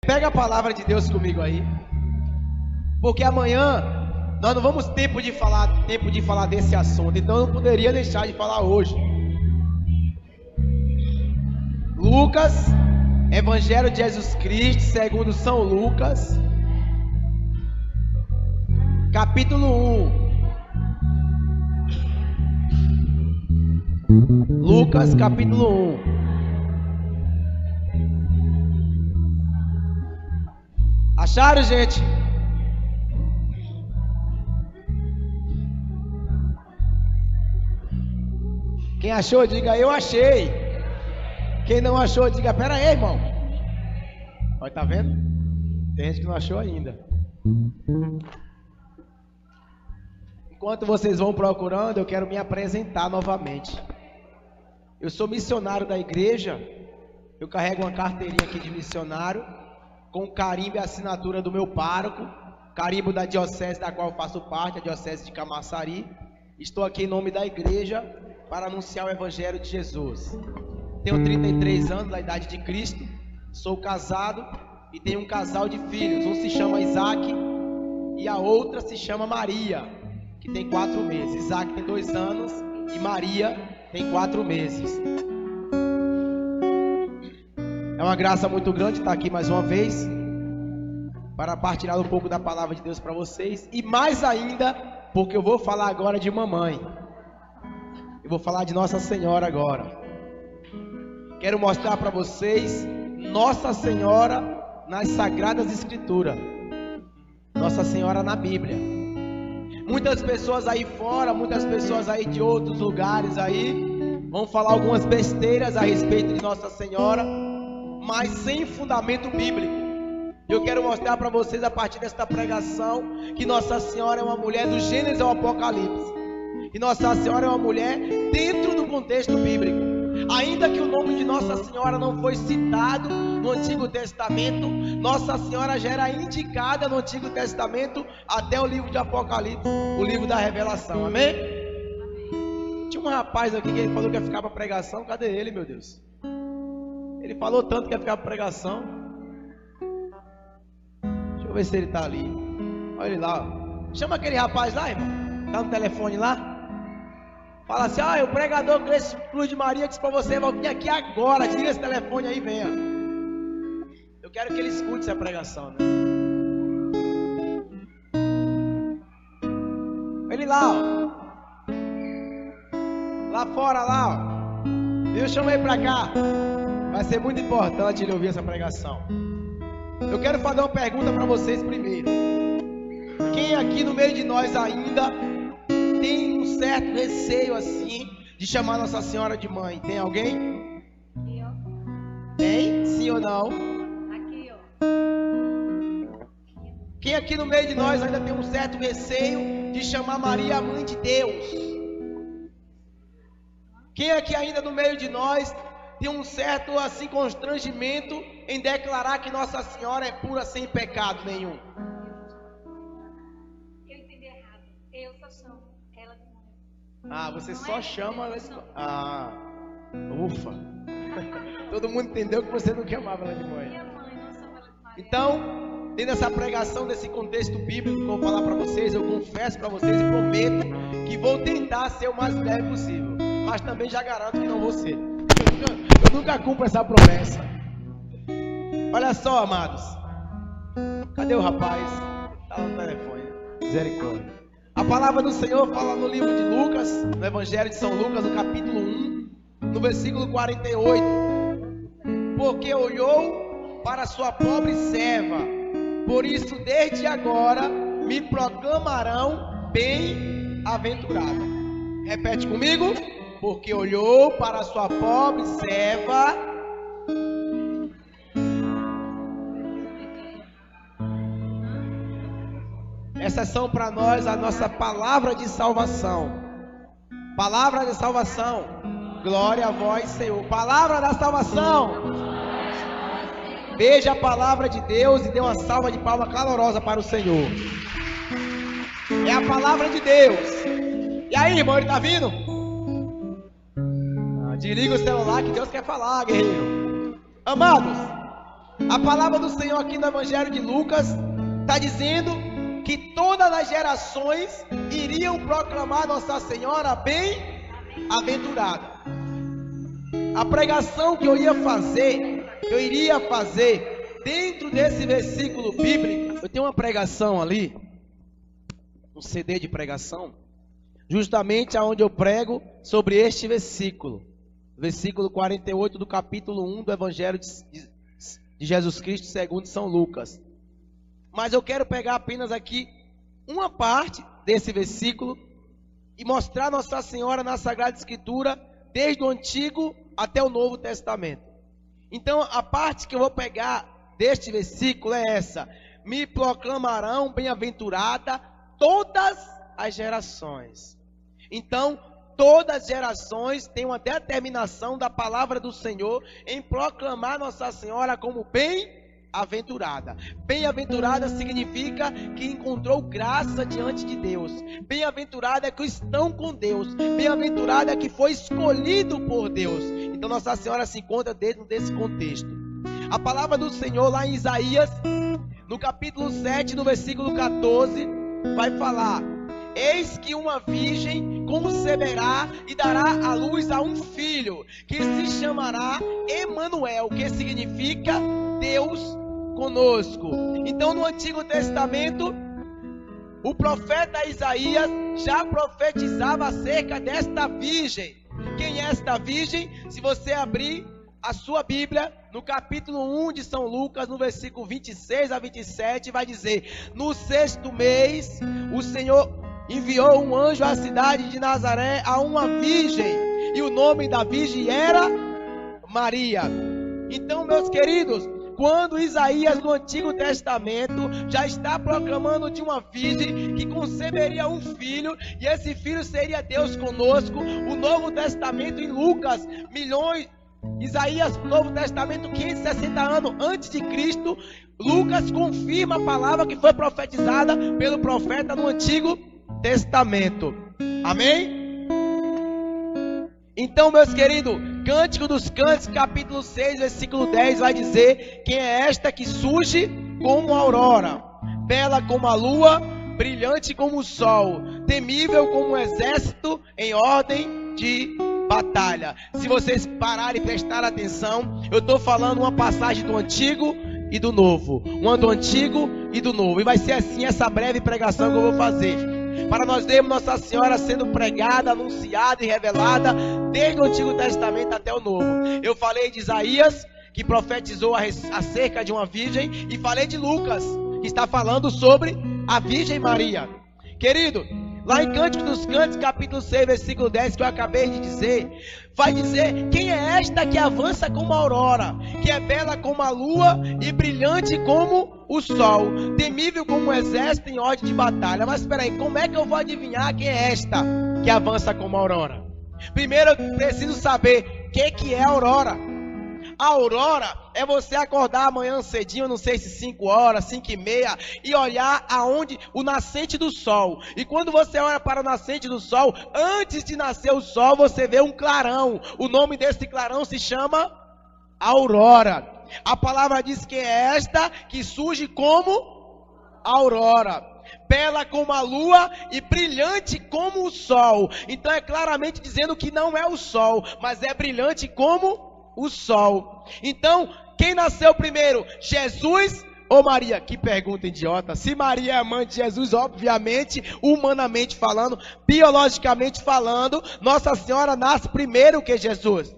Pega a palavra de Deus comigo aí, porque amanhã nós não vamos ter tempo de falar desse assunto, então eu não poderia deixar de falar hoje. Lucas, Evangelho de Jesus Cristo segundo São Lucas, capítulo 1. Lucas, capítulo 1. Acharam, gente? Quem achou, diga eu achei. Quem não achou, diga pera aí, irmão. Olha, tá vendo? Tem gente que não achou ainda. Enquanto vocês vão procurando, eu quero me apresentar novamente. Eu sou missionário da igreja. Eu carrego uma carteirinha aqui de missionário, com carimbo e assinatura do meu pároco, carimbo da diocese da qual eu faço parte, a diocese de Camaçari. Estou aqui em nome da igreja para anunciar o Evangelho de Jesus. Tenho 33 anos, da idade de Cristo, sou casado e tenho um casal de filhos. Um se chama Isaac e a outra se chama Maria, que tem 4 meses. Isaac tem 2 anos e Maria tem 4 meses. É uma graça muito grande estar aqui mais uma vez para partilhar um pouco da palavra de Deus para vocês, e mais ainda porque eu vou falar agora de mamãe. Eu vou falar de Nossa Senhora agora. Quero mostrar para vocês Nossa Senhora nas Sagradas Escrituras, Nossa Senhora na Bíblia. Muitas pessoas aí fora, muitas pessoas aí de outros lugares aí vão falar algumas besteiras a respeito de Nossa Senhora, mas sem fundamento bíblico. Eu quero mostrar para vocês a partir desta pregação que Nossa Senhora é uma mulher do Gênesis ao Apocalipse, e Nossa Senhora é uma mulher dentro do contexto bíblico. Ainda que o nome de Nossa Senhora não foi citado no Antigo Testamento, Nossa Senhora já era indicada no Antigo Testamento até o livro de Apocalipse, o livro da Revelação, amém? Tinha um rapaz aqui que ele falou que ia ficar para pregação. Cadê ele, meu Deus? Ele falou tanto que ia ficar para pregação. Deixa eu ver se ele está ali. Olha ele lá, ó. Chama aquele rapaz lá, irmão. Está no telefone lá. Fala assim: o pregador Cruz de Maria disse para você, vai vir aqui agora. Tira esse telefone aí e venha. Eu quero que ele escute essa pregação, né? Ele lá, ó. Lá fora, lá, ó. Eu chamei para cá. Vai ser muito importante ele ouvir essa pregação. Eu quero fazer uma pergunta para vocês primeiro. Quem aqui no meio de nós ainda tem um certo receio assim de chamar Nossa Senhora de mãe? Tem alguém? Eu. Tem? Sim ou não? Aqui, ó. Quem aqui no meio de nós ainda tem um certo receio de chamar Maria a mãe de Deus? Quem aqui ainda no meio de nós tem um certo assim constrangimento em declarar que Nossa Senhora é pura, sem pecado nenhum? Eu entendi errado. Eu só chamo ela de mãe. Você só chama ela de... Ufa. Todo mundo entendeu que você não chamava ela de mãe. Minha mãe não chama ela de Maria. Então, dentro dessa pregação, desse contexto bíblico que eu vou falar para vocês, eu confesso para vocês e prometo que vou tentar ser o mais breve possível, mas também já garanto que não vou ser. Eu nunca cumpro essa promessa. Olha só, amados. Cadê o rapaz? Está no telefone. Misericórdia. A palavra do Senhor fala no livro de Lucas, no Evangelho de São Lucas, no capítulo 1, no versículo 48. Porque olhou para sua pobre serva, por isso desde agora me proclamarão bem-aventurada. Repete comigo. Porque olhou para sua pobre serva. Essas são para nós a nossa palavra de salvação. Palavra de salvação. Glória a vós, Senhor. Palavra da salvação. Veja a palavra de Deus e dê uma salva de palma calorosa para o Senhor. É a palavra de Deus. E aí, irmão, ele está vindo? Desliga o celular que Deus quer falar, guerreiro. Amados, A palavra do Senhor aqui no Evangelho de Lucas está dizendo que todas as gerações iriam proclamar Nossa Senhora bem-aventurada. A pregação que eu iria fazer dentro desse versículo bíblico, eu tenho uma pregação ali, um CD de pregação, justamente aonde eu prego sobre este versículo, versículo 48 do capítulo 1 do Evangelho de Jesus Cristo segundo São Lucas. Mas eu quero pegar apenas aqui uma parte desse versículo e mostrar Nossa Senhora na Sagrada Escritura, desde o Antigo até o Novo Testamento. Então a parte que eu vou pegar deste versículo é essa: me proclamarão bem-aventurada todas as gerações. Então todas as gerações têm uma determinação da palavra do Senhor em proclamar Nossa Senhora como bem-aventurada. Bem-aventurada significa que encontrou graça diante de Deus. Bem-aventurada é que estão com Deus. Bem-aventurada é que foi escolhido por Deus. Então Nossa Senhora se encontra dentro desse contexto. A palavra do Senhor lá em Isaías, no capítulo 7, no versículo 14, vai falar: eis que uma virgem conceberá e dará à luz a um filho, que se chamará Emanuel, que significa Deus conosco. Então no Antigo Testamento, o profeta Isaías já profetizava acerca desta virgem. Quem é esta virgem? Se você abrir a sua Bíblia, no capítulo 1 de São Lucas, no versículo 26 a 27, vai dizer: no 6º mês, o Senhor enviou um anjo à cidade de Nazaré a uma virgem, e o nome da virgem era Maria. Então, meus queridos, quando Isaías no Antigo Testamento já está proclamando de uma virgem que conceberia um filho, e esse filho seria Deus conosco, o Novo Testamento em Lucas, Isaías, Novo Testamento, 560 anos antes de Cristo, Lucas confirma a palavra que foi profetizada pelo profeta no Antigo Testamento. Amém? Então, meus queridos, Cântico dos Cânticos, capítulo 6, versículo 10, vai dizer: quem é esta que surge como a aurora, bela como a lua, brilhante como o sol, temível como um exército em ordem de batalha. Se vocês pararem e prestarem atenção, eu estou falando uma passagem do Antigo e do Novo, uma do Antigo e do Novo, e vai ser assim essa breve pregação que eu vou fazer, para nós vermos Nossa Senhora sendo pregada, anunciada e revelada desde o Antigo Testamento até o Novo. Eu falei de Isaías, que profetizou acerca de uma virgem, e falei de Lucas, que está falando sobre a Virgem Maria. Querido, lá em Cântico dos Cânticos, capítulo 6, versículo 10, que eu acabei de dizer, vai dizer: quem é esta que avança como a aurora, que é bela como a lua e brilhante como o sol, temível como um exército em ordem de batalha. Mas espera aí, como é que eu vou adivinhar quem é esta que avança como a aurora? Primeiro eu preciso saber o que é a aurora. A aurora é você acordar amanhã cedinho, não sei se 5 horas, 5:30, e olhar aonde o nascente do sol. E quando você olha para o nascente do sol, antes de nascer o sol, você vê um clarão. O nome desse clarão se chama aurora. A palavra diz que é esta que surge como aurora, bela como a lua e brilhante como o sol. Então é claramente dizendo que não é o sol, mas é brilhante como o sol. Então, quem nasceu primeiro, Jesus ou Maria? Que pergunta idiota. Se Maria é a mãe de Jesus, obviamente, humanamente falando, biologicamente falando, Nossa Senhora nasce primeiro que Jesus.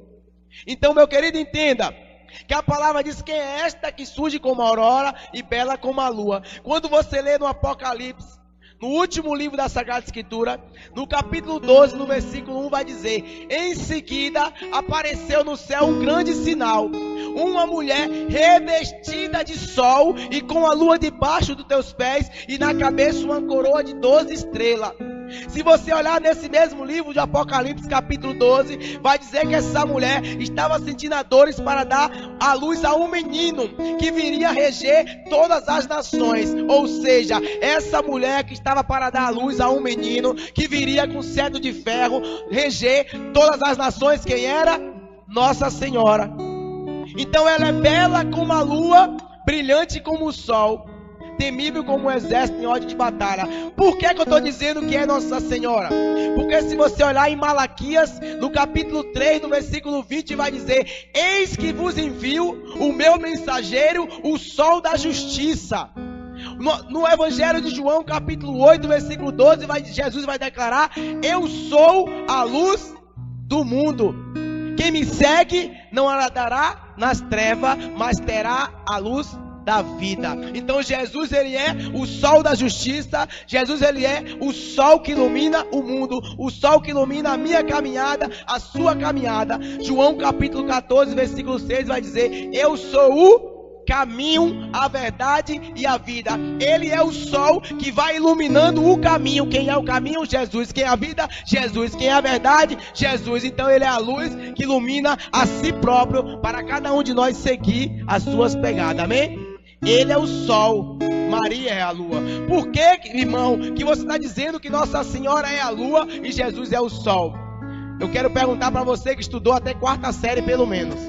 Então, meu querido, entenda que a palavra diz que é esta que surge como a aurora e bela como a lua. Quando você lê no Apocalipse, no último livro da Sagrada Escritura, no capítulo 12, no versículo 1, vai dizer: em seguida apareceu no céu um grande sinal, uma mulher revestida de sol e com a lua debaixo dos teus pés e na cabeça uma coroa de 12 estrelas. Se você olhar nesse mesmo livro de Apocalipse, capítulo 12, vai dizer que essa mulher estava sentindo dores para dar à luz a um menino que viria reger todas as nações. Ou seja, essa mulher que estava para dar à luz a um menino que viria com cetro de ferro reger todas as nações, quem era? Nossa Senhora. Então ela é bela como a lua, brilhante como o sol, temível como um exército em ordem de batalha. Por que eu estou dizendo que é Nossa Senhora? Porque se você olhar em Malaquias, no capítulo 3, no versículo 20, vai dizer: eis que vos envio o meu mensageiro, o sol da justiça. No Evangelho de João, capítulo 8, versículo 12, Jesus vai declarar: eu sou a luz do mundo. Quem me segue não andará nas trevas, mas terá a luz da vida. Então Jesus, ele é o sol da justiça. Jesus, ele é o sol que ilumina o mundo, o sol que ilumina a minha caminhada, a sua caminhada. João capítulo 14, versículo 6 vai dizer: eu sou o caminho, a verdade e a vida. Ele é o sol que vai iluminando o caminho. Quem é o caminho? Jesus. Quem é a vida? Jesus. Quem é a verdade? Jesus. Então ele é a luz que ilumina a si próprio, para cada um de nós seguir as suas pegadas. Amém? Ele é o sol, Maria é a lua. Por que, irmão, que você está dizendo que Nossa Senhora é a lua e Jesus é o sol? Eu quero perguntar para você que estudou até 4ª série pelo menos: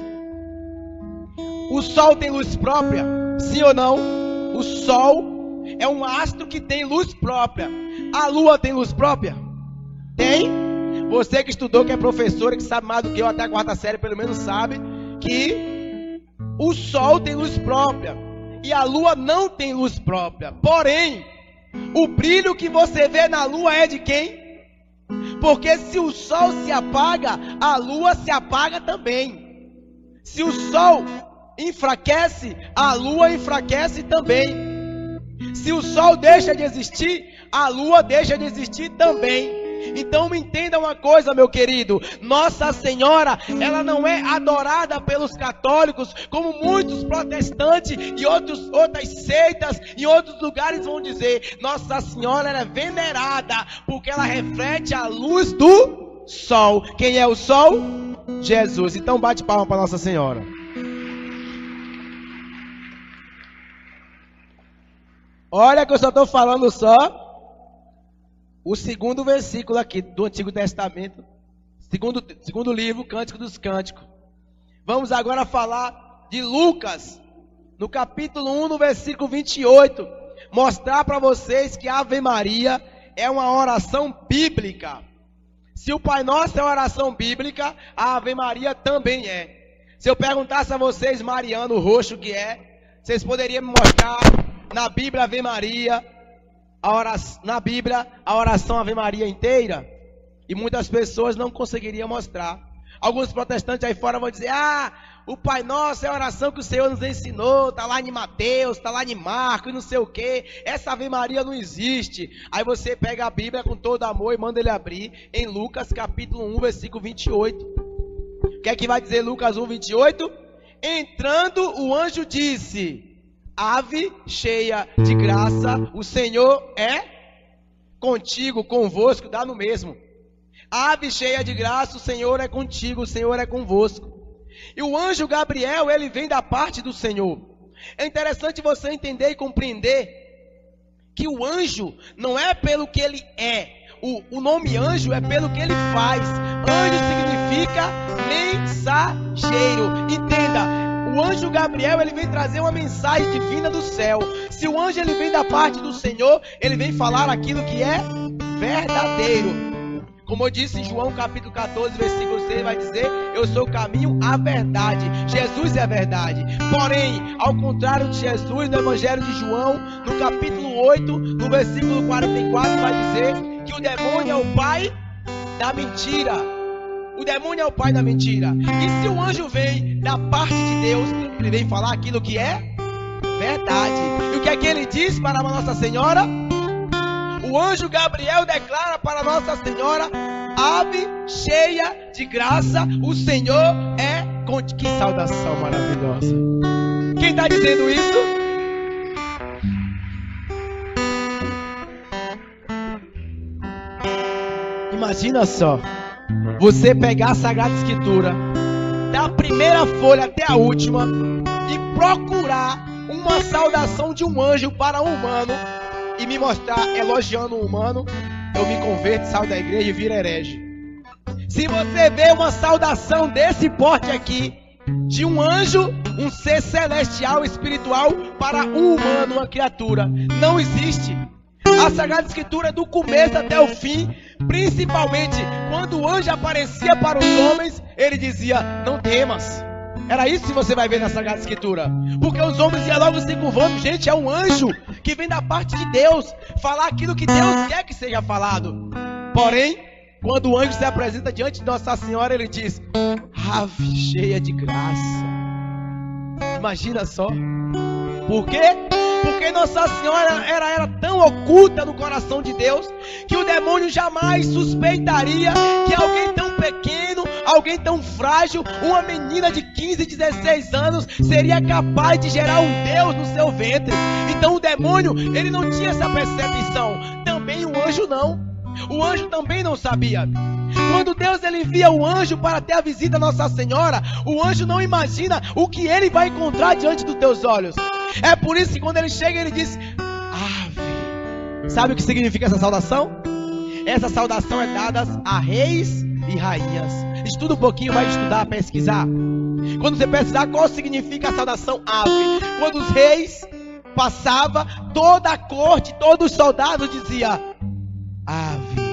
o sol tem luz própria? Sim ou não? O sol é um astro que tem luz própria. A lua tem luz própria? Tem? Você que estudou, que é professora, que sabe mais do que eu, até a 4ª série pelo menos sabe que o sol tem luz própria e a lua não tem luz própria. Porém, o brilho que você vê na lua é de quem? Porque se o sol se apaga, a lua se apaga também. Se o sol enfraquece, a lua enfraquece também. Se o sol deixa de existir, a lua deixa de existir também. Então me entenda uma coisa, meu querido: Nossa Senhora, ela não é adorada pelos católicos, como muitos protestantes e outras seitas em outros lugares vão dizer. Nossa Senhora, ela é venerada porque ela reflete a luz do sol. Quem é o sol? Jesus. Então bate palma para Nossa Senhora. Olha que eu só estou falando só o segundo versículo aqui do Antigo Testamento, segundo livro, Cântico dos Cânticos. Vamos agora falar de Lucas, no capítulo 1, no versículo 28. Mostrar para vocês que a Ave Maria é uma oração bíblica. Se o Pai Nosso é uma oração bíblica, a Ave Maria também é. Se eu perguntasse a vocês, Mariano Roxo, que é, vocês poderiam me mostrar na Bíblia Ave Maria, na Bíblia, a oração Ave Maria inteira? E muitas pessoas não conseguiriam mostrar. Alguns protestantes aí fora vão dizer: o Pai Nosso é a oração que o Senhor nos ensinou, está lá em Mateus, está lá em Marcos e não sei o que. Essa Ave Maria não existe. Aí você pega a Bíblia com todo amor e manda ele abrir em Lucas capítulo 1, versículo 28. O que é que vai dizer Lucas 1, 28? Entrando, o anjo disse: Ave cheia de graça, o Senhor é contigo, convosco, dá no mesmo. Ave cheia de graça, o Senhor é contigo, o Senhor é convosco. E o anjo Gabriel, ele vem da parte do Senhor. É interessante você entender e compreender que o anjo não é pelo que ele é. O nome anjo é pelo que ele faz. Anjo significa mensageiro. Entenda. O anjo Gabriel, ele vem trazer uma mensagem divina do céu. Se o anjo, ele vem da parte do Senhor, ele vem falar aquilo que é verdadeiro. Como eu disse em João capítulo 14, versículo 6, vai dizer: eu sou o caminho, a verdade. Jesus é a verdade. Porém, ao contrário de Jesus, no Evangelho de João, no capítulo 8, no versículo 44, vai dizer que o demônio é o pai da mentira. O demônio é o pai da mentira. E se o anjo vem da parte de Deus, ele vem falar aquilo que é verdade. E o que é que ele diz para Nossa Senhora? O anjo Gabriel declara para Nossa Senhora: Ave cheia de graça, o Senhor é contigo. Que saudação maravilhosa. Quem está dizendo isso? Imagina só, você pegar a Sagrada Escritura, da primeira folha até a última, e procurar uma saudação de um anjo para um humano, e me mostrar elogiando um humano, eu me converto, saio da igreja e viro herege. Se você vê uma saudação desse porte aqui, de um anjo, um ser celestial, espiritual, para um humano, uma criatura. Não existe. A Sagrada Escritura, do começo até o fim, principalmente quando o anjo aparecia para os homens, ele dizia: não temas. Era isso que você vai ver na Sagrada Escritura. Porque os homens iam logo se curvando. Gente, é um anjo que vem da parte de Deus falar aquilo que Deus quer que seja falado. Porém, quando o anjo se apresenta diante de Nossa Senhora, ele diz: ave cheia de graça. Imagina só. Por quê? Porque Nossa Senhora era tão oculta no coração de Deus, que o demônio jamais suspeitaria que alguém tão pequeno, alguém tão frágil, uma menina de 15, 16 anos, seria capaz de gerar um Deus no seu ventre. Então o demônio, ele não tinha essa percepção. Também o anjo não. O anjo também não sabia. Quando Deus ele envia o anjo para ter a visita a Nossa Senhora, o anjo não imagina o que ele vai encontrar diante dos teus olhos. É por isso que quando ele chega, ele diz: ave. Sabe o que significa essa saudação? Essa saudação é dada a reis e rainhas. Estuda um pouquinho, vai estudar, pesquisar. Quando você pesquisar qual significa a saudação ave, quando os reis passavam, toda a corte, todos os soldados diziam ave.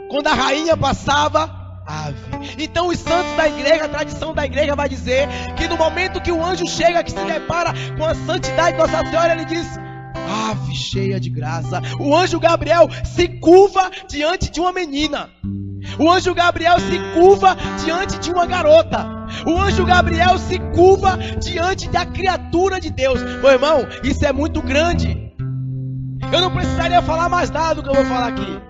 Quando a rainha passava, ave. Então os santos da igreja, a tradição da igreja vai dizer que no momento que o anjo chega, que se depara com a santidade de Nossa Senhora, ele diz: ave cheia de graça. O anjo Gabriel se curva diante de uma menina. O anjo Gabriel se curva diante de uma garota. O anjo Gabriel se curva diante da criatura de Deus. Meu irmão, isso é muito grande. Eu não precisaria falar mais nada do que eu vou falar aqui.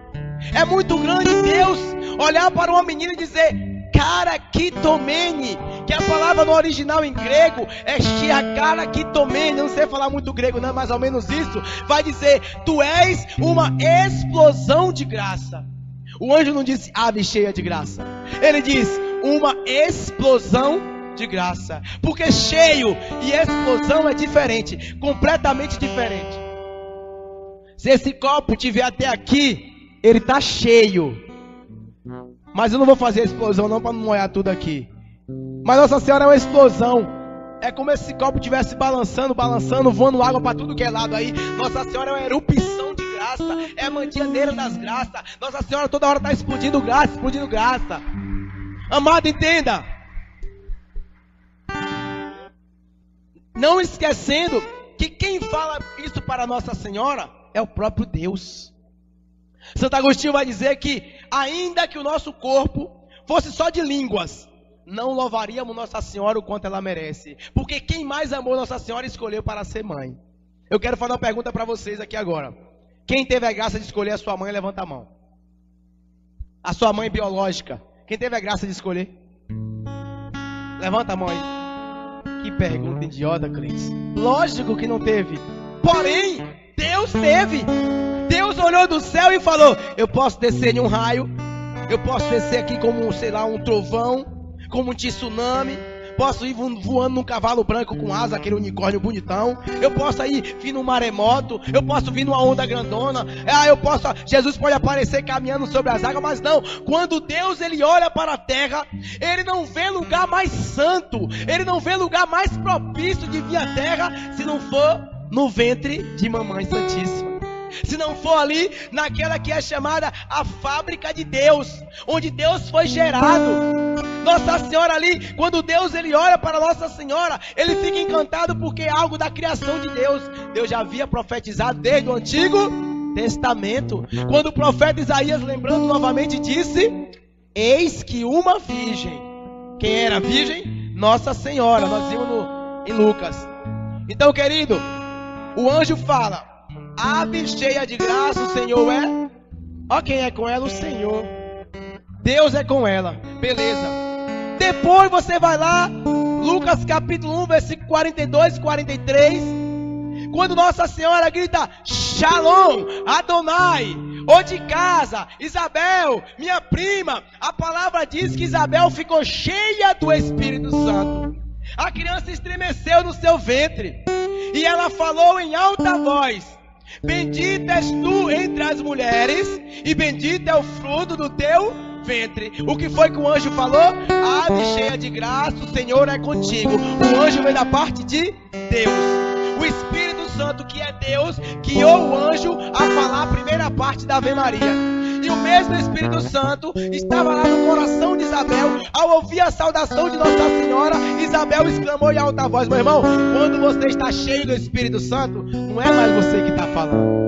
É muito grande Deus olhar para uma menina e dizer karakitomene, que a palavra no original em grego é shiakarakitomene. Eu não sei falar muito grego, não, mais ou menos isso. Vai dizer: tu és uma explosão de graça. O anjo não disse ave cheia de graça. Ele diz uma explosão de graça. Porque cheio e explosão é diferente, completamente diferente. Se esse copo tiver até aqui, ele está cheio. Mas eu não vou fazer explosão não, para não molhar tudo aqui. Mas Nossa Senhora é uma explosão. É como se esse copo estivesse balançando, voando água para tudo que é lado aí. Nossa Senhora é uma erupção de graça. É a mantianeira das graças. Nossa Senhora toda hora está explodindo graça, explodindo graça. Amado, entenda. Não esquecendo que quem fala isso para Nossa Senhora é o próprio Deus. Santo Agostinho vai dizer que ainda que o nosso corpo fosse só de línguas, não louvaríamos Nossa Senhora o quanto ela merece. Porque quem mais amou Nossa Senhora escolheu para ser mãe. Eu quero fazer uma pergunta para vocês aqui agora. Quem teve a graça de escolher a sua mãe, levanta a mão. A sua mãe biológica. Quem teve a graça de escolher? Levanta a mão aí. Que pergunta idiota, Cris. Lógico que não teve. Porém, Deus teve. Deus olhou do céu e falou: eu posso descer em um raio, eu posso descer aqui como, sei lá, um trovão, como um tsunami, posso ir voando num cavalo branco com asa, aquele unicórnio bonitão, eu posso ir vir num maremoto, eu posso vir numa onda grandona, Jesus pode aparecer caminhando sobre as águas, mas não. Quando Deus ele olha para a terra, ele não vê lugar mais santo, ele não vê lugar mais propício de vir à terra, se não for no ventre de Mamãe Santíssima. Se não for ali, naquela que é chamada a fábrica de Deus, onde Deus foi gerado. Nossa Senhora ali, quando Deus ele olha para Nossa Senhora, ele fica encantado porque é algo da criação de Deus. Deus já havia profetizado desde o Antigo Testamento. Quando o profeta Isaías, lembrando novamente, disse: eis que uma virgem. Quem era virgem? Nossa Senhora. Nós vimos em Lucas. Então, querido, o anjo fala: ave cheia de graça, o Senhor é. Ó, quem é com ela? O Senhor. Deus é com ela. Beleza. Depois você vai lá, Lucas capítulo 1, versículo 42 e 43. Quando Nossa Senhora grita: Shalom, Adonai, ô de casa, Isabel, minha prima. A palavra diz que Isabel ficou cheia do Espírito Santo. A criança estremeceu no seu ventre. E ela falou em alta voz: bendita és tu entre as mulheres, e bendito é o fruto do teu ventre. O que foi que o anjo falou? Ave cheia de graça, o Senhor é contigo. O anjo veio da parte de Deus. O Espírito Santo, que é Deus, guiou o anjo a falar a primeira parte da Ave Maria. E o mesmo Espírito Santo estava lá no coração de Isabel. Ao ouvir a saudação de Nossa Senhora, Isabel exclamou em alta voz: meu irmão, quando você está cheio do Espírito Santo, não é mais você que está falando.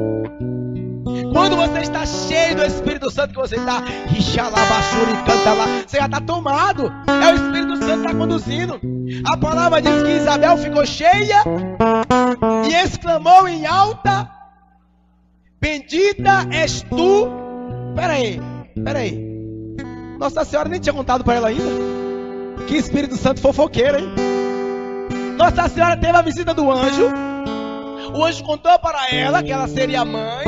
Quando você está cheio do Espírito Santo, que você está você já está tomado. É o Espírito Santo que está conduzindo. A palavra diz que Isabel ficou cheia e exclamou em alta: bendita és tu. Peraí. Nossa Senhora nem tinha contado para ela ainda. Que Espírito Santo fofoqueiro, hein? Nossa Senhora teve a visita do anjo. O anjo contou para ela que ela seria mãe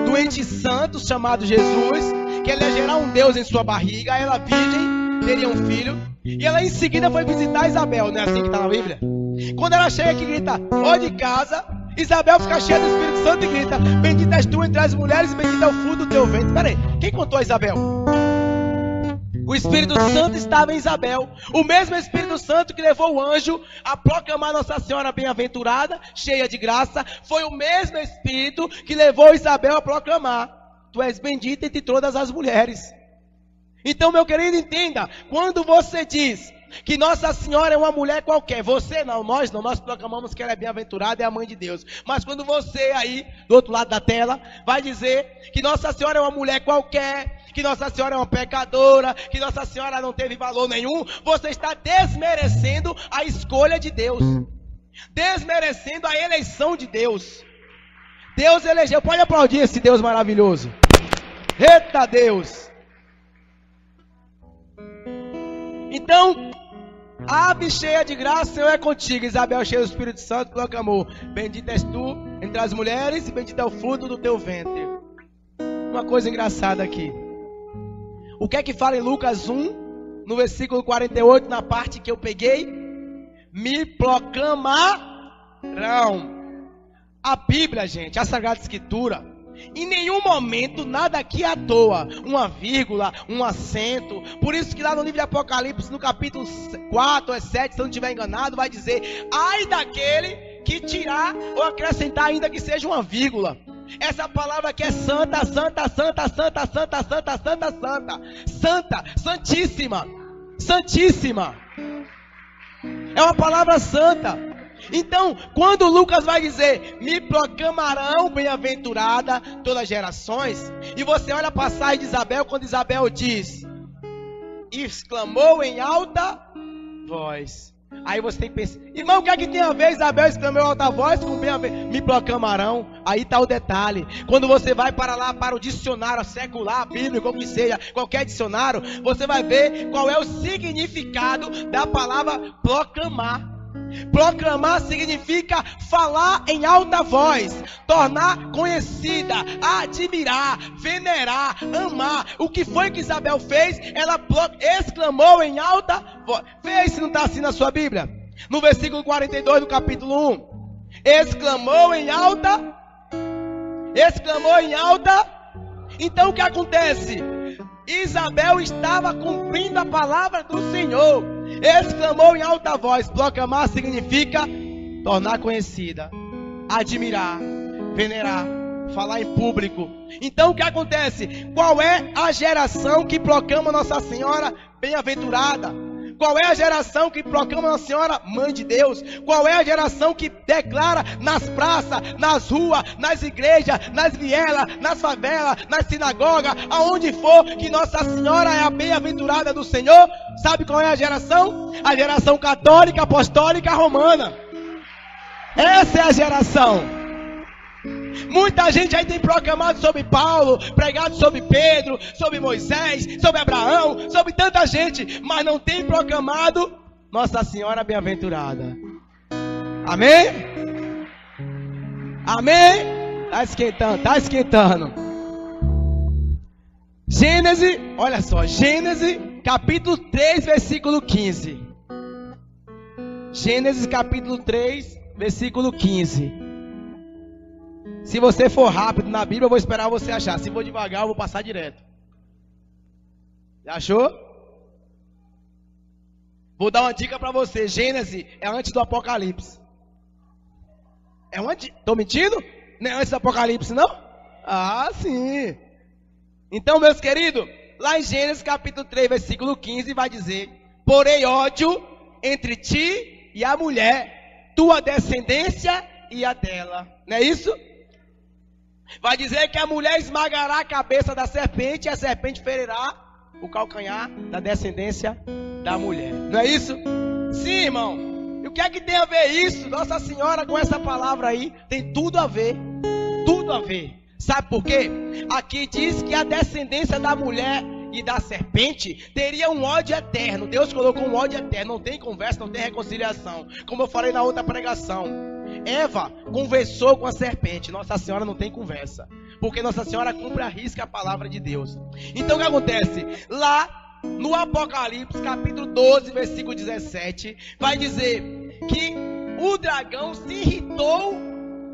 do ente santo chamado Jesus, que ele ia gerar um Deus em sua barriga. Ela virgem, teria um filho. E ela em seguida foi visitar Isabel. Não é assim que está na Bíblia? Quando ela chega aqui e grita: ó de casa, Isabel fica cheia do Espírito Santo e grita: bendita és tu entre as mulheres e bendito é o fruto do teu ventre. Peraí, quem contou a Isabel? O Espírito Santo estava em Isabel. O mesmo Espírito Santo que levou o anjo a proclamar Nossa Senhora bem-aventurada, cheia de graça, foi o mesmo Espírito que levou Isabel a proclamar: tu és bendita entre todas as mulheres. Então, meu querido, entenda: quando você diz que Nossa Senhora é uma mulher qualquer, você não, nós não, nós proclamamos que ela é bem-aventurada, é a mãe de Deus. Mas quando você aí, do outro lado da tela, vai dizer que Nossa Senhora é uma mulher qualquer, que Nossa Senhora é uma pecadora, que Nossa Senhora não teve valor nenhum, você está desmerecendo a escolha de Deus, desmerecendo a eleição de Deus. Deus elegeu. Pode aplaudir esse Deus maravilhoso. Eita Deus! Então, ave cheia de graça, o Senhor é contigo. Isabel, cheia do Espírito Santo, proclamou: bendita és tu entre as mulheres e bendito é o fruto do teu ventre. Uma coisa engraçada aqui. O que é que fala em Lucas 1, no versículo 48, na parte que eu peguei? Me proclamarão. A Bíblia, gente, a Sagrada Escritura, em nenhum momento nada aqui à toa, uma vírgula, um acento. Por isso que lá no livro de Apocalipse, no capítulo 4 ou 7, se eu não estiver enganado, vai dizer: ai daquele que tirar ou acrescentar, ainda que seja uma vírgula. Essa palavra aqui é santa, santa, santa, santa, santa, santa, santa, santa, santa, santíssima, santíssima. É uma palavra santa. Então, quando Lucas vai dizer: me proclamarão bem-aventurada todas as gerações, e você olha a passagem de Isabel, quando Isabel diz: exclamou em alta voz. Aí você tem que pensar: irmão, o que é que tem a ver Isabel exclamou em alta voz com me proclamarão? Aí está o detalhe. Quando você vai para lá, para o dicionário secular, bíblico, ou que seja, qualquer dicionário, você vai ver qual é o significado da palavra proclamar. Proclamar significa falar em alta voz, tornar conhecida, admirar, venerar, amar. O que foi que Isabel fez? Ela exclamou em alta voz. Vê se não está assim na sua Bíblia. No versículo 42 do capítulo 1. Exclamou em alta. Exclamou em alta. Então o que acontece? Isabel estava cumprindo a palavra do Senhor. Exclamou em alta voz. Proclamar significa tornar conhecida, admirar, venerar, falar em público. Então o que acontece? Qual é a geração que proclama Nossa Senhora bem-aventurada? Qual é a geração que proclama Nossa Senhora Mãe de Deus? Qual é a geração que declara nas praças, nas ruas, nas igrejas, nas vielas, nas favelas, nas sinagogas, aonde for, que Nossa Senhora é a bem-aventurada do Senhor? Sabe qual é a geração? A geração católica, apostólica, romana. Essa é a geração. Muita gente aí tem proclamado sobre Paulo, pregado sobre Pedro, sobre Moisés, sobre Abraão, sobre tanta gente, mas não tem proclamado Nossa Senhora bem-aventurada. Amém? Amém? Tá esquentando, tá esquentando. Gênesis, olha só, Gênesis capítulo 3, versículo 15. Gênesis capítulo 3, versículo 15. Se você for rápido na Bíblia, eu vou esperar você achar. Se for devagar, eu vou passar direto. Achou? Vou dar uma dica para você. Gênesis é antes do Apocalipse. É antes? Tô mentindo? Não é antes do Apocalipse, não? Ah, sim. Então, meus queridos, lá em Gênesis capítulo 3, versículo 15, vai dizer: porém ódio entre ti e a mulher, tua descendência e a dela. Não é isso? Vai dizer que a mulher esmagará a cabeça da serpente e a serpente ferirá o calcanhar da descendência da mulher. Não é isso? Sim, irmão. E o que é que tem a ver isso? Nossa Senhora com essa palavra aí tem tudo a ver. Tudo a ver. Sabe por quê? Aqui diz que a descendência da mulher e da serpente teria um ódio eterno. Deus colocou um ódio eterno. Não tem conversa, não tem reconciliação. Como eu falei na outra pregação, Eva conversou com a serpente. Nossa Senhora não tem conversa, porque Nossa Senhora cumpre a risca a palavra de Deus. Então o que acontece? Lá no Apocalipse capítulo 12, versículo 17, vai dizer que o dragão se irritou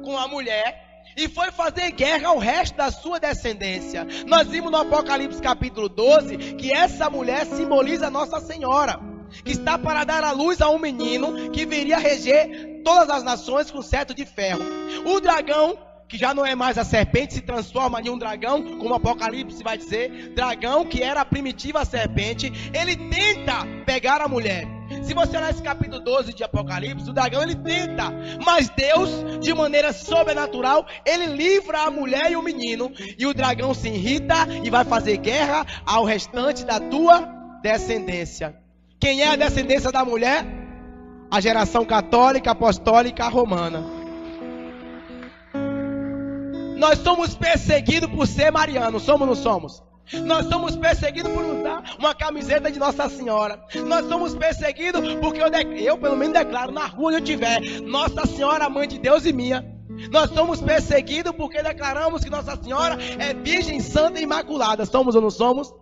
com a mulher e foi fazer guerra ao resto da sua descendência. Nós vimos no Apocalipse capítulo 12 que essa mulher simboliza Nossa Senhora, que está para dar à luz a um menino que viria reger todas as nações com cetro de ferro. O dragão, que já não é mais a serpente, se transforma em um dragão, como o Apocalipse vai dizer, dragão que era a primitiva serpente, ele tenta pegar a mulher. Se você olhar esse capítulo 12 de Apocalipse, o dragão ele tenta, mas Deus, de maneira sobrenatural, ele livra a mulher e o menino, e o dragão se irrita e vai fazer guerra ao restante da tua descendência. Quem é a descendência da mulher? A geração católica, apostólica, romana. Nós somos perseguidos por ser mariano, somos ou não somos? Nós somos perseguidos por usar uma camiseta de Nossa Senhora. Nós somos perseguidos porque eu pelo menos declaro na rua onde eu estiver: Nossa Senhora, Mãe de Deus e minha. Nós somos perseguidos porque declaramos que Nossa Senhora é Virgem Santa e Imaculada. Somos ou não somos?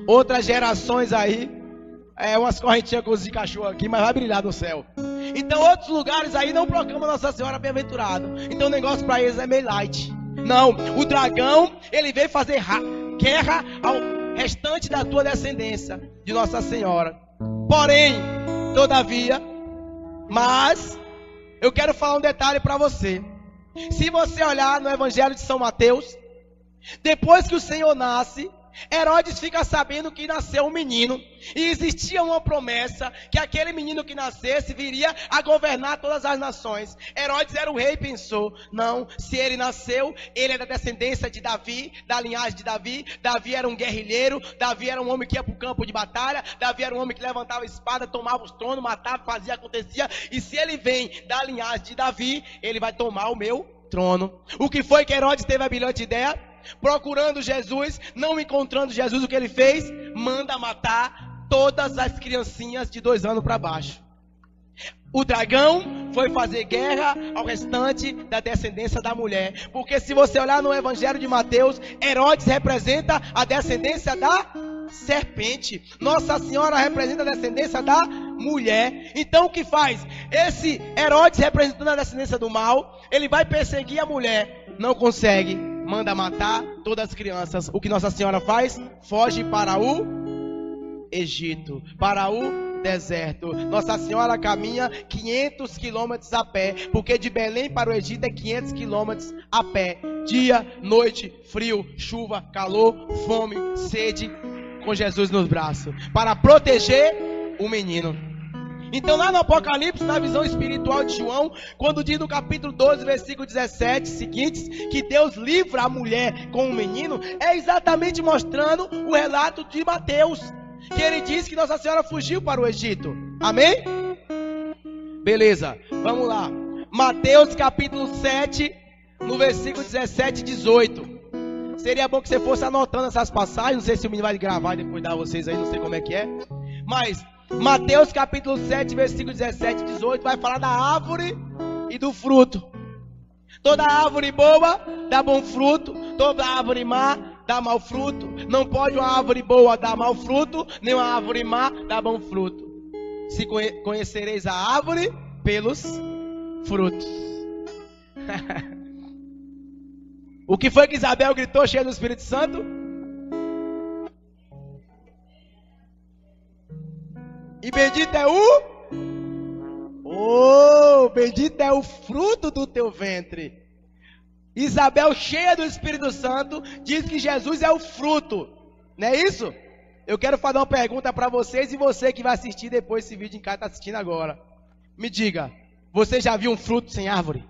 Outras gerações aí, umas correntinhas com os de cachorro aqui, mas vai brilhar no céu. Então outros lugares aí não proclamam Nossa Senhora bem-aventurada. Então o negócio para eles é meio light. Não, o dragão, ele veio fazer guerra ao restante da tua descendência, de Nossa Senhora. Porém, todavia, mas, eu quero falar um detalhe para você. Se você olhar no Evangelho de São Mateus, depois que o Senhor nasce, Herodes fica sabendo que nasceu um menino, e existia uma promessa que aquele menino que nascesse viria a governar todas as nações. Herodes era o rei e pensou: não, se ele nasceu, ele é da descendência de Davi, da linhagem de Davi. Davi era um guerrilheiro, Davi era um homem que ia para o campo de batalha, Davi era um homem que levantava a espada, tomava os tronos, matava, fazia, acontecia. E se ele vem da linhagem de Davi, ele vai tomar o meu trono. O que foi que Herodes teve a brilhante ideia? Procurando Jesus, não encontrando Jesus, o que ele fez? Manda matar todas as criancinhas de 2 anos para baixo. O dragão foi fazer guerra ao restante da descendência da mulher. Porque se você olhar no Evangelho de Mateus, Herodes representa a descendência da serpente. Nossa Senhora representa a descendência da mulher. Então o que faz? Esse Herodes representando a descendência do mal, ele vai perseguir a mulher, não consegue, manda matar todas as crianças. O que Nossa Senhora faz? Foge para o Egito, para o deserto. Nossa Senhora caminha 500 quilômetros a pé, porque de Belém para o Egito é 500 quilômetros a pé. Dia, noite, frio, chuva, calor, fome, sede, com Jesus nos braços, para proteger o menino. Então lá no Apocalipse, na visão espiritual de João, quando diz no capítulo 12, versículo 17 seguintes, que Deus livra a mulher com o menino, é exatamente mostrando o relato de Mateus, que ele diz que Nossa Senhora fugiu para o Egito. Amém? Beleza, vamos lá. Mateus capítulo 7, no versículo 17 e 18. Seria bom que você fosse anotando essas passagens. Não sei se o menino vai gravar e depois dar a vocês aí, não sei como é que é. Mas Mateus capítulo 7, versículo 17 e 18 vai falar da árvore e do fruto. Toda árvore boa dá bom fruto, toda árvore má dá mau fruto. Não pode uma árvore boa dar mau fruto, nem uma árvore má dar bom fruto. Se conhecereis a árvore pelos frutos. O que foi que Isabel gritou cheia do Espírito Santo? E bendito é bendito é o fruto do teu ventre. Isabel, cheia do Espírito Santo, diz que Jesus é o fruto. Não é isso? Eu quero fazer uma pergunta para vocês e você que vai assistir depois esse vídeo em casa, está assistindo agora. Me diga, você já viu um fruto sem árvore?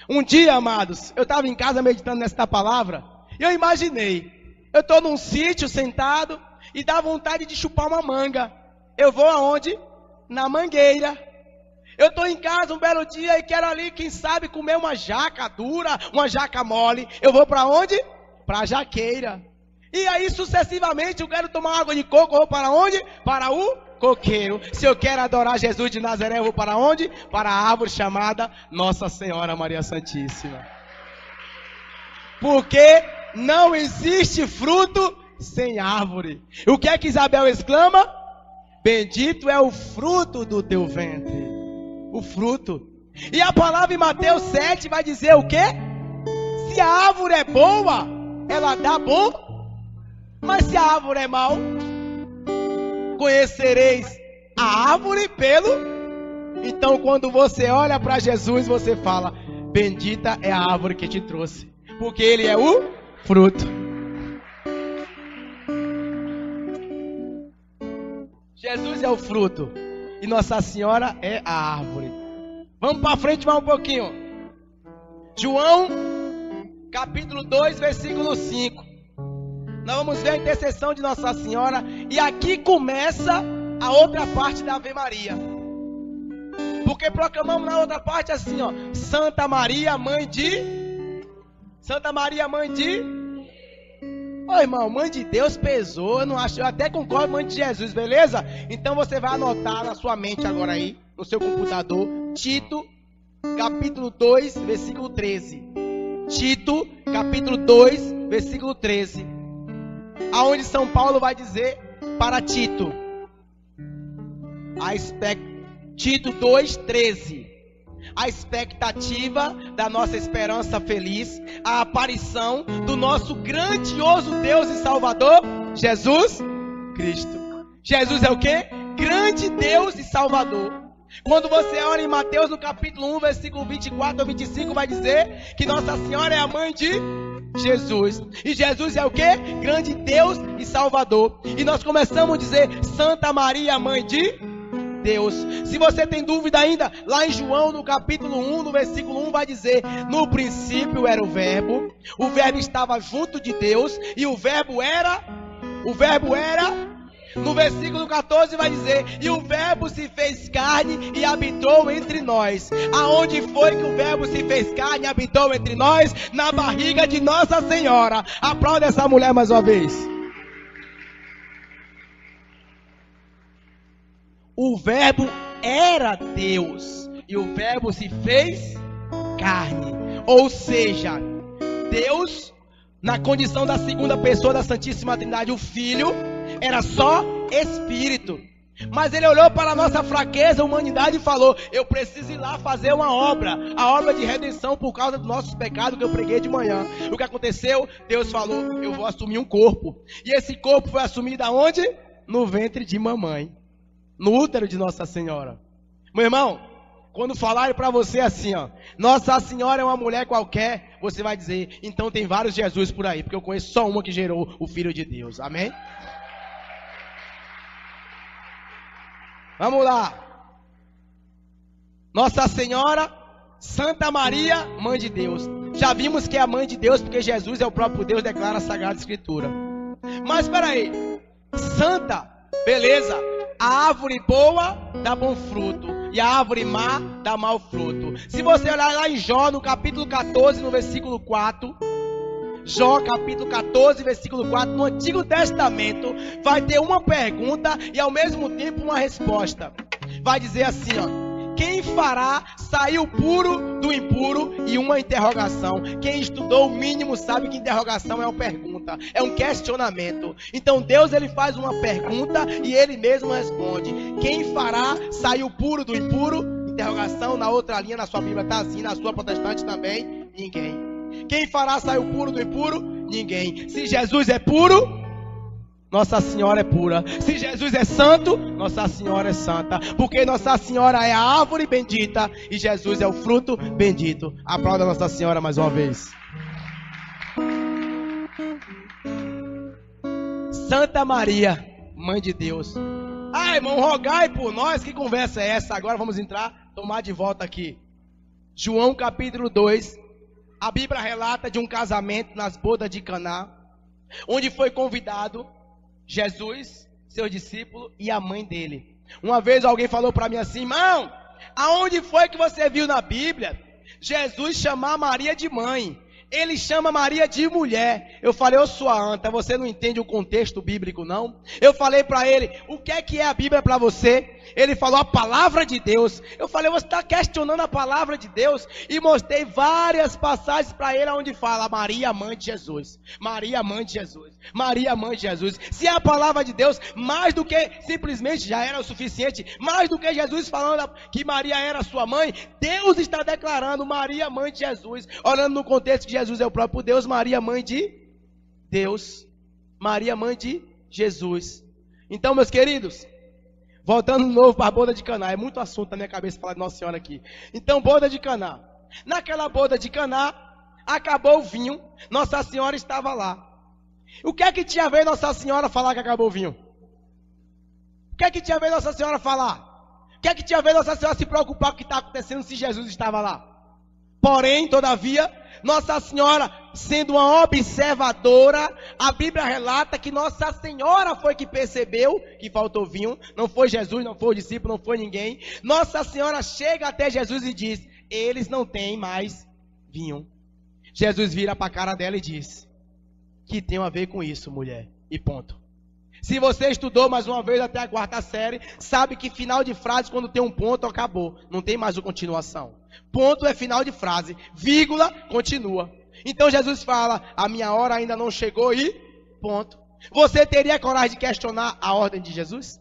Um dia, amados, eu estava em casa meditando nesta palavra e eu imaginei, eu estou num sítio sentado e dá vontade de chupar uma manga. Eu vou aonde? Na mangueira. Eu estou em casa um belo dia e quero ali, quem sabe, comer uma jaca dura, uma jaca mole. Eu vou para onde? Para a jaqueira. E aí, sucessivamente, eu quero tomar água de coco, eu vou para onde? Para o coqueiro. Se eu quero adorar Jesus de Nazaré, eu vou para onde? Para a árvore chamada Nossa Senhora Maria Santíssima. Porque não existe fruto sem árvore. O que é que Isabel exclama? Bendito é o fruto do teu ventre. O fruto. E a palavra em Mateus 7 vai dizer o quê? Se a árvore é boa, ela dá bom. Mas se a árvore é mal, conhecereis a árvore pelo. Então quando você olha para Jesus, você fala: bendita é a árvore que te trouxe, porque ele é o fruto. Jesus é o fruto e Nossa Senhora é a árvore. Vamos para frente mais um pouquinho. João capítulo 2, versículo 5. Nós vamos ver a intercessão de Nossa Senhora. E aqui começa a outra parte da Ave Maria. Porque proclamamos na outra parte assim, ó: Santa Maria, mãe de... Santa Maria, mãe de... Ô irmão, mãe de Deus pesou. Eu não acho, eu até concordo, mãe de Jesus, beleza? Então você vai anotar na sua mente agora aí, no seu computador, Tito, capítulo 2, versículo 13. Tito, capítulo 2, versículo 13. Aonde São Paulo vai dizer para Tito, Tito 2:13, a expectativa da nossa esperança feliz, a aparição do nosso grandioso Deus e Salvador, Jesus Cristo. Jesus é o quê? Grande Deus e Salvador. Quando você olha em Mateus no capítulo 1, versículo 24 ou 25, vai dizer que Nossa Senhora é a mãe de Jesus. E Jesus é o quê? Grande Deus e Salvador. E nós começamos a dizer Santa Maria, mãe de Deus. Se você tem dúvida ainda, lá em João no capítulo 1, no versículo 1 vai dizer: no princípio era o verbo estava junto de Deus e o verbo era. No versículo 14 vai dizer: e o verbo se fez carne e habitou entre nós. Aonde foi que o verbo se fez carne e habitou entre nós? Na barriga de Nossa Senhora. Aplauda essa mulher mais uma vez. O verbo era Deus e o verbo se fez carne. Ou seja, Deus, na condição da segunda pessoa da Santíssima Trindade, o Filho, era só Espírito. Mas ele olhou para a nossa fraqueza, humanidade, e falou: eu preciso ir lá fazer uma obra, a obra de redenção por causa dos nossos pecados, que eu preguei de manhã. O que aconteceu? Deus falou: eu vou assumir um corpo. E esse corpo foi assumido aonde? No ventre de mamãe, no útero de Nossa Senhora. Meu irmão, quando falarem para você assim, ó, Nossa Senhora é uma mulher qualquer, você vai dizer: então tem vários Jesus por aí, porque eu conheço só uma que gerou o Filho de Deus. Amém? Vamos lá. Nossa Senhora, Santa Maria, mãe de Deus. Já vimos que é a mãe de Deus porque Jesus é o próprio Deus, declara a Sagrada Escritura. Mas espera aí, santa, beleza. A árvore boa dá bom fruto e a árvore má dá mau fruto. Se você olhar lá em Jó, no capítulo 14, no versículo 4, Jó capítulo 14, versículo 4, no Antigo Testamento, vai ter uma pergunta e ao mesmo tempo uma resposta. Vai dizer assim, ó: quem fará sair o puro do impuro? E uma interrogação. Quem estudou o mínimo sabe que interrogação é uma pergunta, é um questionamento. Então Deus, ele faz uma pergunta e ele mesmo responde: quem fará sair o puro do impuro? Interrogação. Na outra linha, na sua Bíblia está assim, na sua protestante também: ninguém. Quem fará sair o puro do impuro? Ninguém. Se Jesus é puro, Nossa Senhora é pura. Se Jesus é santo, Nossa Senhora é santa. Porque Nossa Senhora é a árvore bendita e Jesus é o fruto bendito. Aplauda Nossa Senhora mais uma vez. Santa Maria, Mãe de Deus. Ah, irmão, rogai por nós. Que conversa é essa? Agora vamos tomar de volta aqui. João capítulo 2. A Bíblia relata de um casamento nas bodas de Caná, onde foi convidado Jesus, seu discípulo e a mãe dele. Uma vez alguém falou para mim assim: irmão, aonde foi que você viu na Bíblia Jesus chamar Maria de mãe? Ele chama Maria de mulher. Eu falei: ô sua anta, você não entende o contexto bíblico não? Eu falei para ele: o que é a Bíblia para você? Ele falou: a palavra de Deus. Eu falei: você está questionando a palavra de Deus? E mostrei várias passagens para ele onde fala Maria, mãe de Jesus. Maria, mãe de Jesus. Maria, mãe de Jesus. Se é a palavra de Deus, mais do que simplesmente já era o suficiente, mais do que Jesus falando que Maria era sua mãe, Deus está declarando Maria, mãe de Jesus, olhando no contexto que Jesus é o próprio Deus. Maria, mãe de Deus. Maria, mãe de Jesus. Então, meus queridos, voltando de novo para a boda de Caná. É muito assunto na minha cabeça falar de Nossa Senhora aqui. Então, boda de Caná. Naquela boda de Caná, acabou o vinho. Nossa Senhora estava lá. O que é que tinha a ver Nossa Senhora falar que acabou o vinho? O que é que tinha a ver Nossa Senhora falar? O que é que tinha a ver Nossa Senhora se preocupar com o que está acontecendo se Jesus estava lá? Porém, todavia, Nossa Senhora, sendo uma observadora, a Bíblia relata que Nossa Senhora foi que percebeu que faltou vinho. Não foi Jesus, não foi o discípulo, não foi ninguém. Nossa Senhora chega até Jesus e diz: eles não têm mais vinho. Jesus vira para a cara dela e diz: que tem a ver com isso, mulher? E ponto. Se você estudou mais uma vez até a 4ª série, sabe que final de frase, quando tem um ponto, acabou. Não tem mais uma continuação. Ponto é final de frase. Vírgula, continua. Então Jesus fala: a minha hora ainda não chegou e ponto. Você teria coragem de questionar a ordem de Jesus?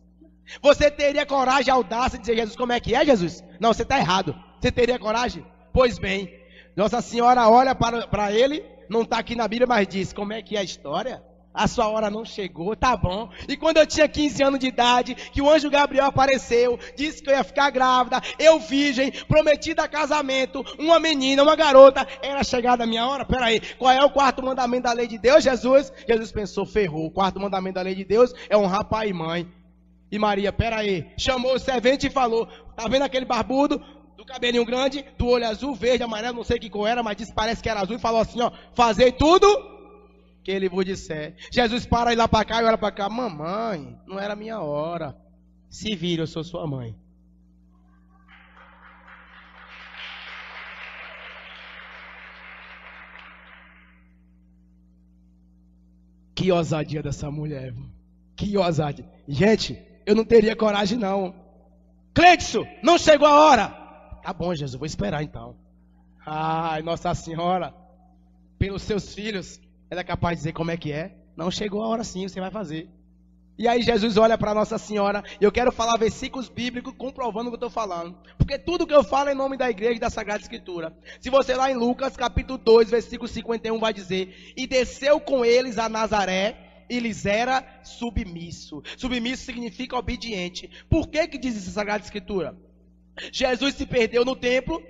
Você teria coragem, audácia de dizer: Jesus, como é que é, Jesus? Não, você está errado. Você teria coragem? Pois bem, Nossa Senhora olha para ele, não está aqui na Bíblia, mas diz: como é que é a história? A sua hora não chegou, tá bom. E quando eu tinha 15 anos de idade, que o anjo Gabriel apareceu, disse que eu ia ficar grávida, eu virgem, prometida a casamento, uma menina, uma garota, era chegada a minha hora? Peraí, qual é o 4º mandamento da lei de Deus, Jesus? Jesus pensou: ferrou, o 4º mandamento da lei de Deus é honrar pai e mãe. E Maria, peraí, chamou o servente e falou: tá vendo aquele barbudo, do cabelinho grande, do olho azul, verde, amarelo, não sei o que cor era, mas disse parece que era azul, e falou assim: ó, fazei tudo que ele vos disser. Jesus para ir lá para cá e olha para cá: mamãe, não era minha hora. Se vira, eu sou sua mãe. Que ousadia dessa mulher. Que ousadia. Gente, eu não teria coragem não. Cleidson, não chegou a hora. Tá bom, Jesus, vou esperar então. Ai, Nossa Senhora, pelos seus filhos, ela é capaz de dizer como é que é. Não chegou a hora sim, você vai fazer. E aí Jesus olha para Nossa Senhora. E eu quero falar versículos bíblicos comprovando o que eu estou falando. Porque tudo que eu falo é em nome da igreja e da Sagrada Escritura. Se você lá em Lucas capítulo 2, versículo 51 vai dizer: e desceu com eles a Nazaré e lhes era submisso. Submisso significa obediente. Por que diz isso a Sagrada Escritura? Jesus se perdeu no templo,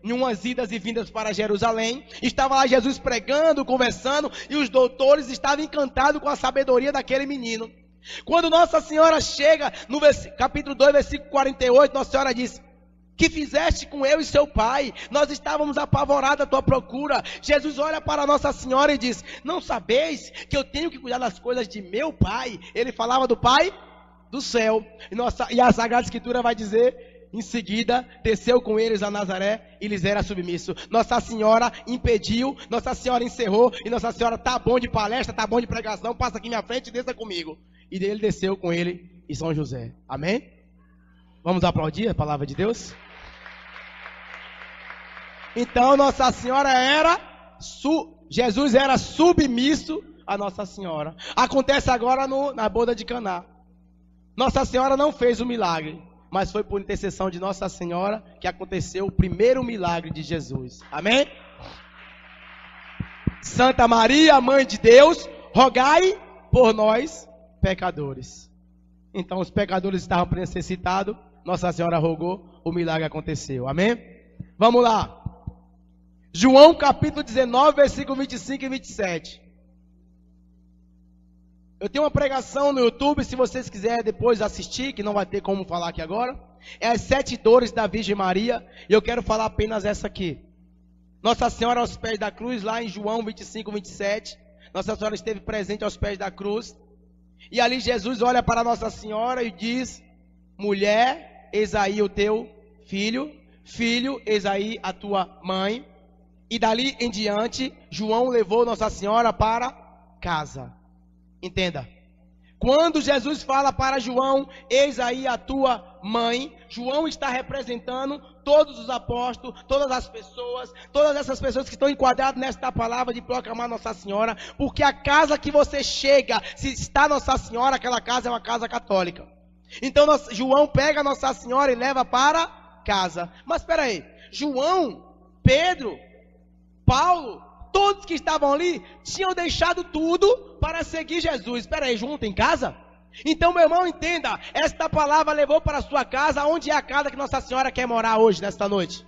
em umas idas e vindas para Jerusalém. Estava lá Jesus pregando, conversando, e os doutores estavam encantados com a sabedoria daquele menino. Quando Nossa Senhora chega no capítulo 2, versículo 48, Nossa Senhora diz: que fizeste com eu e seu pai? Nós estávamos apavorados à tua procura. Jesus olha para Nossa Senhora e diz: não sabeis que eu tenho que cuidar das coisas de meu pai? Ele falava do pai do céu. E a Sagrada Escritura vai dizer: em seguida, desceu com eles a Nazaré e lhes era submisso. Nossa Senhora impediu, Nossa Senhora encerrou, e Nossa Senhora: tá bom de palestra, tá bom de pregação, passa aqui minha frente e desça comigo. E ele desceu com ele e São José. Amém? Vamos aplaudir a palavra de Deus? Então Nossa Senhora Jesus era submisso a Nossa Senhora. Acontece agora na boda de Caná. Nossa Senhora não fez o milagre, mas foi por intercessão de Nossa Senhora que aconteceu o primeiro milagre de Jesus. Amém? Santa Maria, Mãe de Deus, rogai por nós, pecadores. Então os pecadores estavam necessitados, Nossa Senhora rogou, o milagre aconteceu. Amém? Vamos lá. João capítulo 19, versículo 25 e 27. Eu tenho uma pregação no YouTube, se vocês quiserem depois assistir, que não vai ter como falar aqui agora. É as 7 dores da Virgem Maria, e eu quero falar apenas essa aqui. Nossa Senhora aos pés da cruz, lá em João 25, 27. Nossa Senhora esteve presente aos pés da cruz. E ali Jesus olha para Nossa Senhora e diz: mulher, eis aí o teu filho. Filho, eis aí a tua mãe. E dali em diante, João levou Nossa Senhora para casa. Entenda. Quando Jesus fala para João, eis aí a tua mãe, João está representando todos os apóstolos, todas as pessoas, todas essas pessoas que estão enquadradas nesta palavra de proclamar Nossa Senhora, porque a casa que você chega, se está Nossa Senhora, aquela casa é uma casa católica. Então João pega Nossa Senhora e leva para casa. Mas espera aí, João, Pedro, Paulo, todos que estavam ali tinham deixado tudo para seguir Jesus. Espera aí, João tem casa? Então, meu irmão, entenda, esta palavra levou para a sua casa. Onde é a casa que Nossa Senhora quer morar hoje, nesta noite?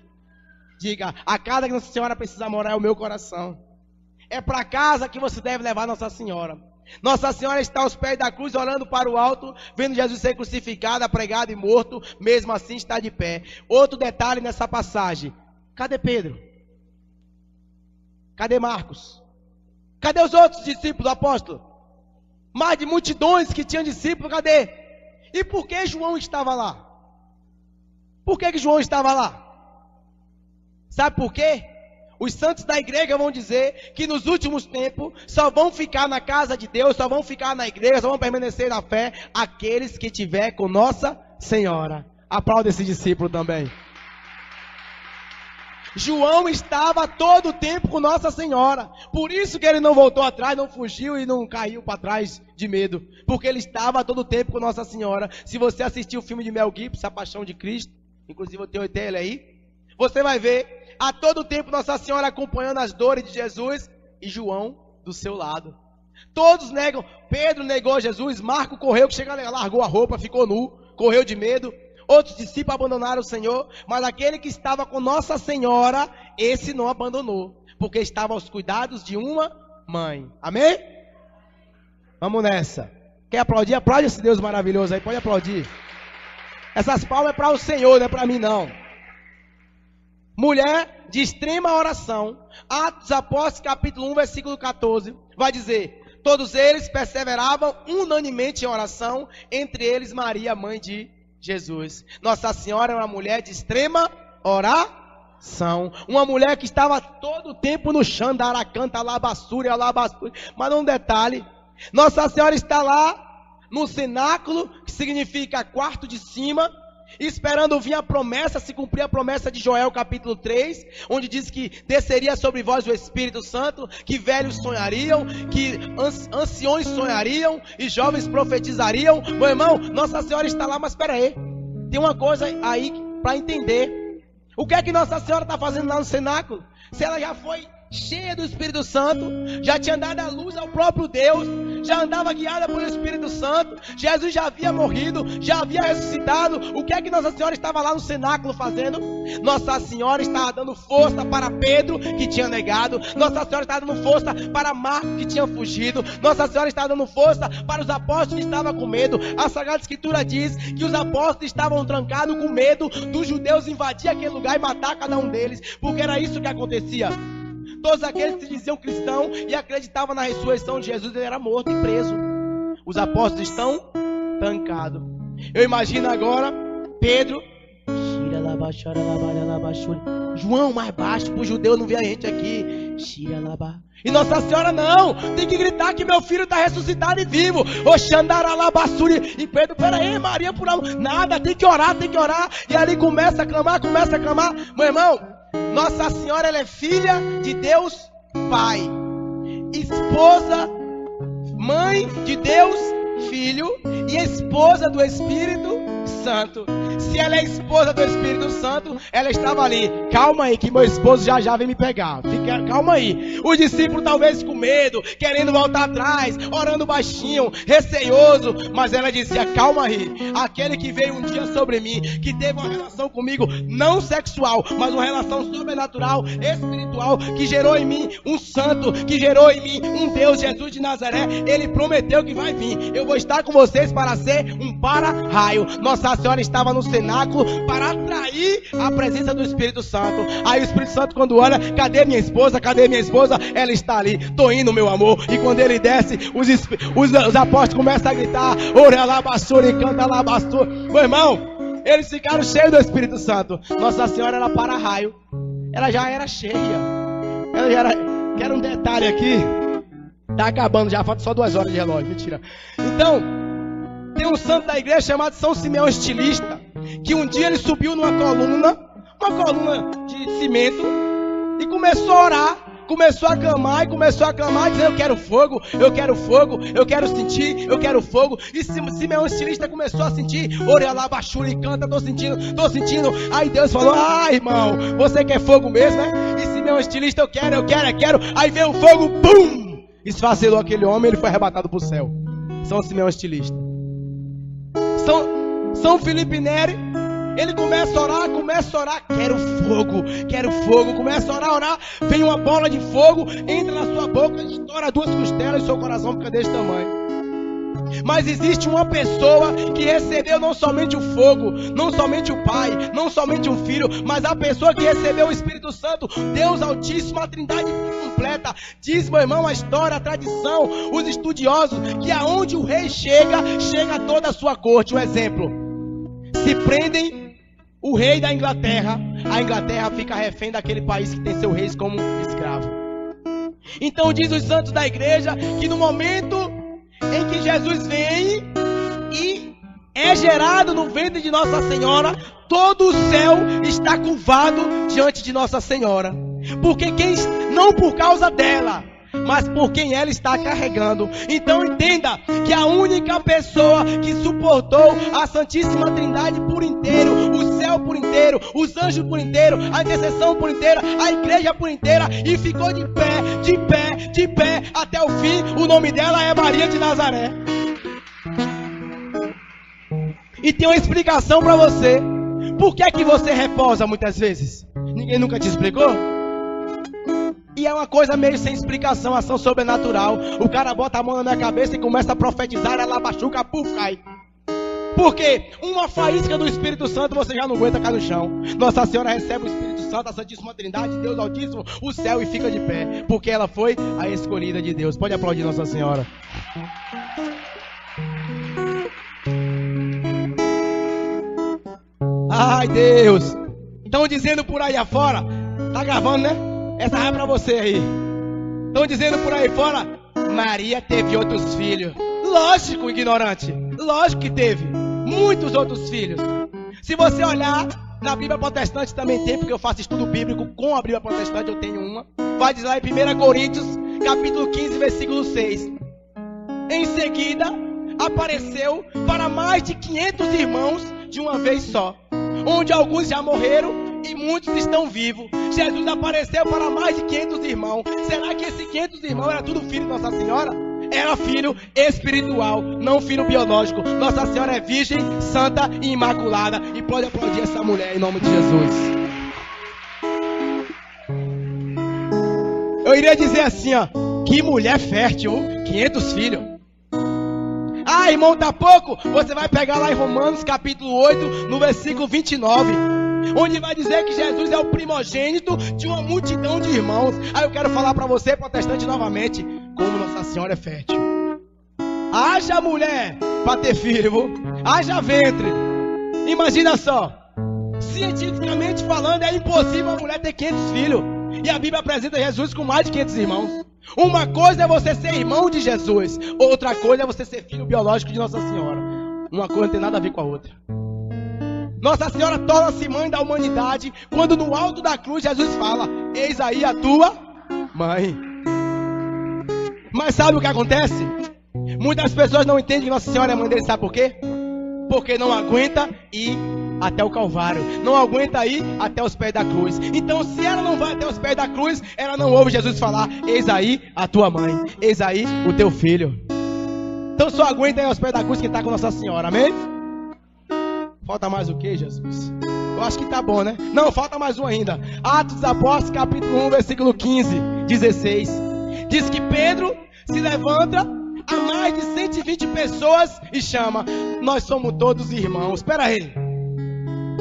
Diga, a casa que Nossa Senhora precisa morar é o meu coração. É para casa que você deve levar Nossa Senhora. Nossa Senhora está aos pés da cruz, olhando para o alto, vendo Jesus ser crucificado, pregado e morto, mesmo assim está de pé. Outro detalhe nessa passagem, cadê Pedro? Cadê Marcos? Cadê os outros discípulos, apóstolos? Mais de multidões que tinham discípulos, cadê? E por que João estava lá? Por que João estava lá? Sabe por quê? Os santos da igreja vão dizer que nos últimos tempos só vão ficar na casa de Deus, só vão ficar na igreja, só vão permanecer na fé aqueles que tiver com Nossa Senhora. Aplauda esse discípulo também. João estava todo o tempo com Nossa Senhora. Por isso que ele não voltou atrás, não fugiu e não caiu para trás de medo. Porque ele estava todo o tempo com Nossa Senhora. Se você assistir o filme de Mel Gibson, A Paixão de Cristo, inclusive eu tenho ele aí, você vai ver a todo tempo Nossa Senhora acompanhando as dores de Jesus e João do seu lado. Todos negam. Pedro negou Jesus, Marco correu, que chega, largou a roupa, ficou nu, correu de medo. Outros discípulos abandonaram o Senhor, mas aquele que estava com Nossa Senhora, esse não abandonou, porque estava aos cuidados de uma mãe. Amém? Vamos nessa. Quer aplaudir? Aplaude esse Deus maravilhoso aí, pode aplaudir. Essas palmas é para o Senhor, não é para mim não. Mulher de extrema oração, Atos dos Apóstolos, capítulo 1, versículo 14, vai dizer: todos eles perseveravam unanimemente em oração, entre eles Maria, mãe de Jesus. Nossa Senhora é uma mulher de extrema oração. Uma mulher que estava todo o tempo no chão, da aracanta, alabassúria. Mas um detalhe, Nossa Senhora está lá no cenáculo, que significa quarto de cima, esperando vir a promessa, se cumprir a promessa de Joel capítulo 3, onde diz que desceria sobre vós o Espírito Santo, que velhos sonhariam, que anciões sonhariam e jovens profetizariam. Meu irmão, Nossa Senhora está lá, mas espera aí, tem uma coisa aí para entender. O que é que Nossa Senhora está fazendo lá no cenáculo? Se ela já foi cheia do Espírito Santo, já tinha dado a luz ao próprio Deus, já andava guiada pelo Espírito Santo, Jesus já havia morrido, já havia ressuscitado. O que é que Nossa Senhora estava lá no cenáculo fazendo? Nossa Senhora estava dando força para Pedro, que tinha negado. Nossa Senhora estava dando força para Marcos, que tinha fugido. Nossa Senhora estava dando força para os apóstolos que estavam com medo. A Sagrada Escritura diz que os apóstolos estavam trancados com medo dos judeus invadir aquele lugar e matar cada um deles, porque era isso que acontecia. Todos aqueles que se diziam cristãos e acreditavam na ressurreição de Jesus, ele era morto e preso. Os apóstolos estão trancados. Eu imagino agora Pedro, João mais baixo, para o judeu não ver a gente aqui. E Nossa Senhora não, tem que gritar que meu filho está ressuscitado e vivo. E Pedro, peraí, Maria, por algo. Nada, tem que orar. E ali começa a clamar. Meu irmão, Nossa Senhora, ela é filha de Deus Pai, esposa, mãe de Deus Filho e esposa do Espírito Santo. Se ela é esposa do Espírito Santo, ela estava ali: calma aí que meu esposo já vem me pegar, fique calma aí. Os discípulos talvez com medo, querendo voltar atrás, orando baixinho, receioso. Mas ela dizia, calma aí. Aquele que veio um dia sobre mim, que teve uma relação comigo, não sexual, mas uma relação sobrenatural, espiritual, que gerou em mim um santo, que gerou em mim um Deus, Jesus de Nazaré. Ele prometeu que vai vir. Eu vou estar com vocês para ser um para-raio. Nossa Senhora estava no cenáculo para atrair a presença do Espírito Santo. Aí o Espírito Santo, quando olha, cadê minha esposa? Cadê minha esposa? Ela está ali. Tô indo, meu amor. E quando ele desce, os apóstolos começam a gritar, ora labassura e canta labassura. Meu irmão, eles ficaram cheios do Espírito Santo. Nossa Senhora era para-raio. Ela já era cheia. Ela já era... Quero um detalhe aqui. Tá acabando já, falta só 2 horas de relógio. Mentira. Então, tem um santo da igreja chamado São Simeão Estilista, que um dia ele subiu numa coluna, de cimento, e começou a orar, começou a clamar, dizendo, eu quero fogo, eu quero fogo, eu quero sentir, eu quero fogo. E Simeão Estilista começou a sentir, ora lá, baixura e canta, tô sentindo. Aí Deus falou, irmão, você quer fogo mesmo, né? E Simeão Estilista, eu quero. Aí veio o fogo, pum! Esfacelou aquele homem, ele foi arrebatado para o céu. São Simeão Estilista. São Felipe Neri, ele começa a orar, quero fogo, começa a orar, vem uma bola de fogo, entra na sua boca, estoura 2 costelas e seu coração fica desse tamanho. Mas existe uma pessoa que recebeu não somente o fogo, não somente o Pai, não somente um Filho, mas a pessoa que recebeu o Espírito Santo, Deus Altíssimo, a Trindade completa. Diz, meu irmão, a história, a tradição, os estudiosos, que aonde o rei chega toda a sua corte. Um exemplo, se prendem o rei da Inglaterra, a Inglaterra fica refém daquele país que tem seu rei como escravo. Então diz os santos da igreja que no momento em que Jesus vem e é gerado no ventre de Nossa Senhora, todo o céu está curvado diante de Nossa Senhora. Porque não por causa dela, mas por quem ela está carregando. Então entenda que a única pessoa que suportou a Santíssima Trindade por inteiro, o céu por inteiro, os anjos por inteiro, a intercessão por inteira, a igreja por inteira, e ficou de pé até o fim, o nome dela é Maria de Nazaré. E tem uma explicação para você. Por que é que você reposa muitas vezes? Ninguém nunca te explicou? E é uma coisa meio sem explicação, ação sobrenatural. O cara bota a mão na minha cabeça e começa a profetizar, ela machuca, puf, cai. Por quê? Uma faísca do Espírito Santo você já não aguenta cair no chão. Nossa Senhora recebe o Espírito Santo, a Santíssima Trindade, Deus Altíssimo, o céu, e fica de pé. Porque ela foi a escolhida de Deus. Pode aplaudir Nossa Senhora. Ai, Deus. Estão dizendo por aí afora, tá gravando, né? Essa é pra você aí. Estão dizendo por aí fora, Maria teve outros filhos. Lógico, ignorante. Lógico que teve. Muitos outros filhos. Se você olhar, na Bíblia Protestante também tem, porque eu faço estudo bíblico com a Bíblia Protestante, eu tenho uma. Vai dizer lá em 1 Coríntios, capítulo 15, versículo 6. Em seguida, apareceu para mais de 500 irmãos de uma vez só, onde alguns já morreram e muitos estão vivos. Jesus apareceu para mais de 500 irmãos. Será que esses 500 irmãos era tudo filho de Nossa Senhora? Era filho espiritual, não filho biológico. Nossa Senhora é virgem, santa e imaculada. E pode aplaudir essa mulher em nome de Jesus. Eu iria dizer assim, ó, que mulher fértil, 500 filhos. Ah, irmão, tá pouco? Você vai pegar lá em Romanos capítulo 8, no versículo 29, onde vai dizer que Jesus é o primogênito de uma multidão de irmãos. Aí eu quero falar para você, protestante, novamente, como Nossa Senhora é fértil. Haja mulher para ter filho, viu? Haja ventre. Imagina só, cientificamente falando, é impossível a mulher ter 500 filhos. E a Bíblia apresenta Jesus com mais de 500 irmãos. Uma coisa é você ser irmão de Jesus, outra coisa é você ser filho biológico de Nossa Senhora. Uma coisa não tem nada a ver com a outra. Nossa Senhora torna-se mãe da humanidade quando no alto da cruz Jesus fala: eis aí a tua mãe. Mas sabe o que acontece? Muitas pessoas não entendem que Nossa Senhora é mãe dele, sabe por quê? Porque não aguenta ir até o Calvário, não aguenta ir até os pés da cruz. Então, se ela não vai até os pés da cruz, ela não ouve Jesus falar: eis aí a tua mãe, eis aí o teu filho. Então só aguenta ir aos pés da cruz quem está com Nossa Senhora, amém? Falta mais o que, Jesus? Eu acho que tá bom, né? Não, falta mais um ainda. Atos dos Apóstolos, capítulo 1, versículo 15, 16. Diz que Pedro se levanta a mais de 120 pessoas e chama: nós somos todos irmãos. Espera aí.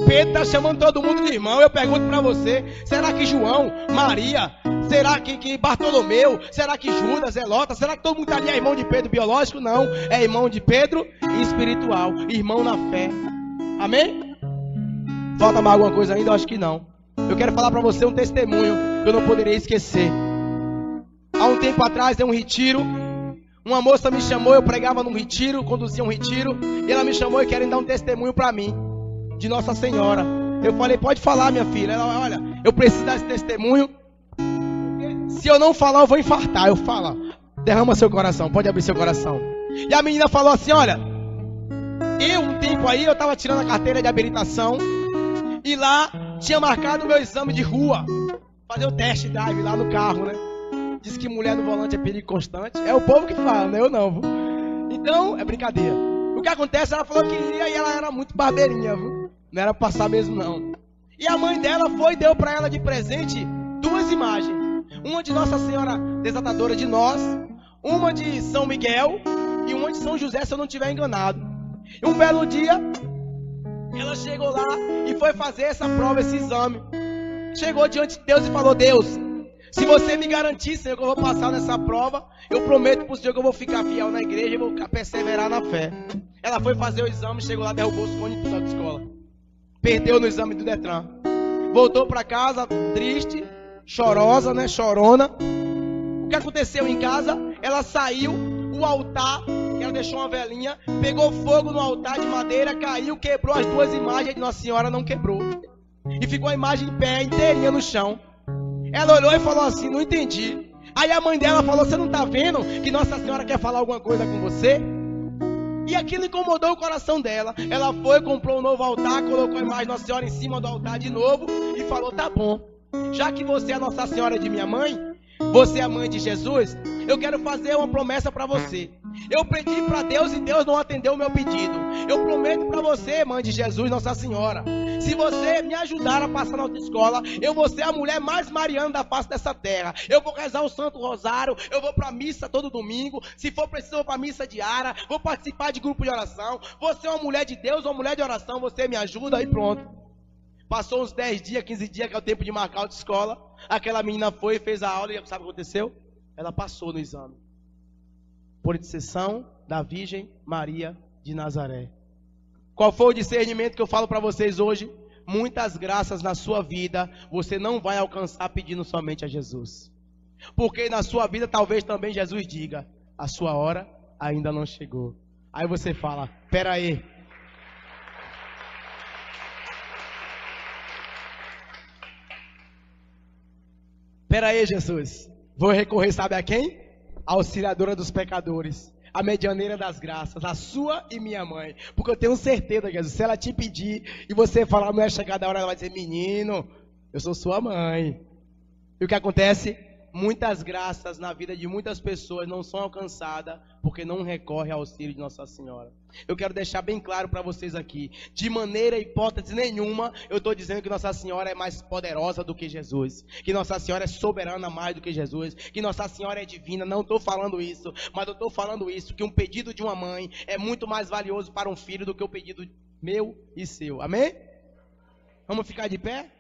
Pedro está chamando todo mundo de irmão. Eu pergunto para você: será que João, Maria, será que Bartolomeu, será que Judas, Zelota, será que todo mundo ali é irmão de Pedro biológico? Não, é irmão de Pedro espiritual, irmão na fé. Amém? Falta mais alguma coisa ainda? Eu acho que não. Eu quero falar para você um testemunho que eu não poderia esquecer. Há um tempo atrás, em um retiro, uma moça me chamou. Eu pregava num retiro, conduzia um retiro, e ela me chamou e querem dar um testemunho para mim de Nossa Senhora. Eu falei: pode falar, minha filha. Ela: olha, eu preciso dar esse testemunho. Se eu não falar, eu vou infartar. Eu falo: derrama seu coração, pode abrir seu coração. E a menina falou assim: olha, um tempo aí, eu estava tirando a carteira de habilitação, e lá tinha marcado o meu exame de rua, fazer o test drive lá no carro, né? Diz que mulher no volante é perigo constante. É o povo que fala, né? Eu não, viu? Então, é brincadeira. O que acontece, ela falou que ia, e ela era muito barbeirinha, viu? Não era passar mesmo, não. E a mãe dela foi e deu para ela de presente 2 imagens. Uma de Nossa Senhora Desatadora de Nós, uma de São Miguel e uma de São José, se eu não estiver enganado. E um belo dia, ela chegou lá e foi fazer essa prova, esse exame. Chegou diante de Deus e falou: Deus, se você me garantir, Senhor, que eu vou passar nessa prova, eu prometo para o Senhor que eu vou ficar fiel na igreja e vou perseverar na fé. Ela foi fazer o exame, chegou lá, derrubou os fones da escola. Perdeu no exame do Detran. Voltou para casa triste, chorosa, né? Chorona. O que aconteceu em casa? Ela saiu, o altar, ela deixou uma velinha, pegou fogo no altar de madeira, caiu, quebrou as 2 imagens de Nossa Senhora, não quebrou. E ficou a imagem em pé, inteirinha no chão. Ela olhou e falou assim: não entendi. Aí a mãe dela falou: você não está vendo que Nossa Senhora quer falar alguma coisa com você? E aquilo incomodou o coração dela. Ela foi, comprou um novo altar, colocou a imagem de Nossa Senhora em cima do altar de novo e falou: tá bom, já que você é Nossa Senhora de minha mãe, você é a mãe de Jesus, eu quero fazer uma promessa para você. Eu pedi para Deus e Deus não atendeu o meu pedido. Eu prometo para você, mãe de Jesus, Nossa Senhora, se você me ajudar a passar na autoescola, eu vou ser a mulher mais mariana da face dessa terra. Eu vou rezar o Santo Rosário, eu vou para missa todo domingo, se for preciso eu vou para missa diária, vou participar de grupo de oração, vou ser uma mulher de Deus, uma mulher de oração, você me ajuda e pronto. Passou uns 10 dias, 15 dias, que é o tempo de marcar a autoescola. Aquela menina foi e fez a aula, e sabe o que aconteceu? Ela passou no exame. Por intercessão da Virgem Maria de Nazaré. Qual foi o discernimento que eu falo para vocês hoje? Muitas graças na sua vida você não vai alcançar pedindo somente a Jesus. Porque na sua vida talvez também Jesus diga: a sua hora ainda não chegou. Aí você fala: pera aí. Pera aí, Jesus. Vou recorrer, sabe a quem? A auxiliadora dos pecadores, a medianeira das graças, a sua e minha mãe. Porque eu tenho certeza, Jesus, se ela te pedir e você falar: não é chegada a hora, ela vai dizer: menino, eu sou sua mãe. E o que acontece? Muitas graças na vida de muitas pessoas não são alcançadas porque não recorrem ao auxílio de Nossa Senhora. Eu quero deixar bem claro para vocês aqui: de maneira e hipótese nenhuma eu estou dizendo que Nossa Senhora é mais poderosa do que Jesus, que Nossa Senhora é soberana mais do que Jesus, que Nossa Senhora é divina. Não estou falando isso, mas eu estou falando isso, que um pedido de uma mãe é muito mais valioso para um filho do que o pedido meu e seu. Amém? Vamos ficar de pé?